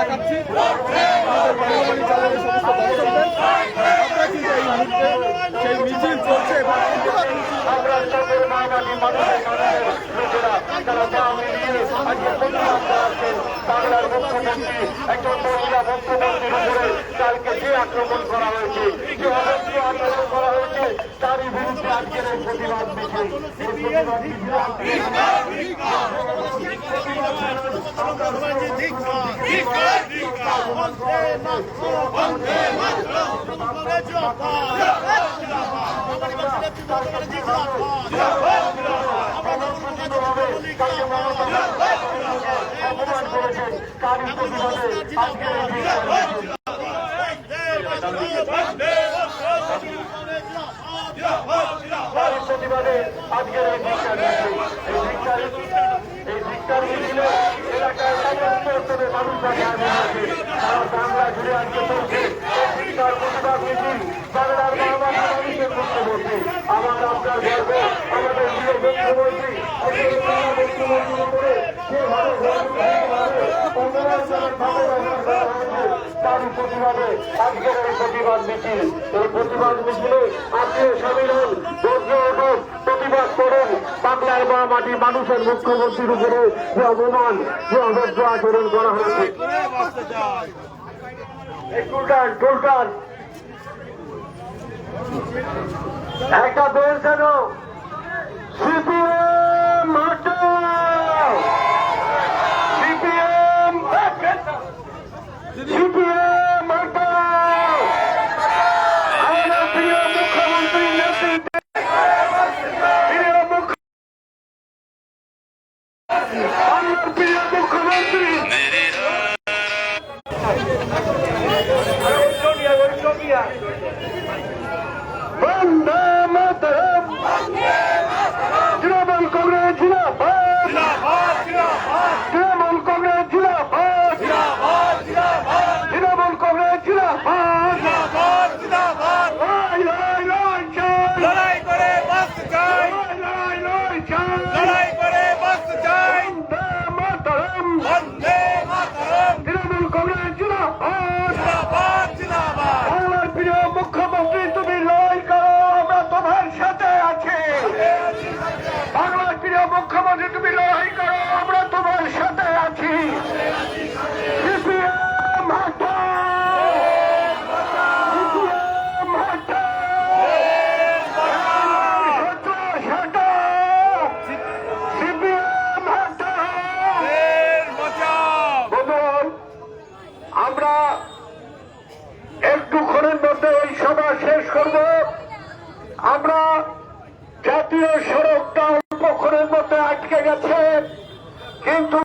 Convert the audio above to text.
দেখাচ্ছি আমাদের বাংলাবাড়ি চ্যানেলের সমস্ত দর্শকদের। আমরা কিন্তু এই মুহূর্তে সেই মিছিল চলছে এবং বাংলার মুখ্যমন্ত্রী একজন মহিলা মুখ্যমন্ত্রীর উপরে কালকে যে আক্রমণ করা হয়েছে, যে অবৈধ আক্রমণ করা হয়েছে, তারই বিরুদ্ধে আজকের এই প্রতিবাদ মিছিল। অপমান করেছেন তারই প্রতিবাদে আজকের প্রতিবাদে আজকের এই ধিক্কার মিছিলে এলাকায় সমস্ত স্তরের মানুষ সারা বাংলা জুড়ে আজকে চলছে ধিক্কার প্রতিবাদ মিছিল। বাংলার বাংলার মানুষের মুখ্যমন্ত্রী আমার আপনার গর্ব, আমাদের প্রিয় মুখ্যমন্ত্রী উপরে তারই প্রতিবাদে আজকের এই প্রতিবাদ মিছিল। এই প্রতিবাদ মিছিলে আজকে সামিল হন, প্রতিবাদ করেন বাংলার বা মাটি মানুষের মুখ্যমন্ত্রীর উপরে যে অপমান, যে অবৈধ আচরণ করা হয়েছে। টুলটান একটা বের যেন সিপিএম সিপিএম সিপিএম আমাদের প্রিয় মুখ্যমন্ত্রীর নেতৃত্বে আমার প্রিয় মুখ্যমন্ত্রী বন্দে মাতরম, তৃণমূল কংগ্রেস জিন্দাবাদ, তৃণমূল কংগ্রেস জিন্দাবাদ, তৃণমূল কংগ্রেস জিন্দাবাদ, লড়াই করে বাঁচতে চাই, লড়াই করে বাঁচতে চাই, বন্দে মাতরম, বন্দে মাতরম, তৃণমূল কংগ্রেস জিন্দাবাদ। জিন্দাবাদ জিন্দাবাদ। আমার প্রিয় মুখ্যমন্ত্রী তুমি লড়াই করো, আমরা তোমার সাথে আছি। বাংলার প্রিয় মুখ্যমন্ত্রী তুমি লড়াই করো, আমরা তোমার সাথে আছি। সিপিএম হটাও, সিপিএম হটাও, সন্ত্রাস হটাও, সিপিএম হটাও। বন্ধুগণ, আমরা একটুক্ষণের মধ্যে এই সভা শেষ করব। আমরা জাতীয় সড়কটা অল্পক্ষণের মধ্যে আটকে গেছে, কিন্তু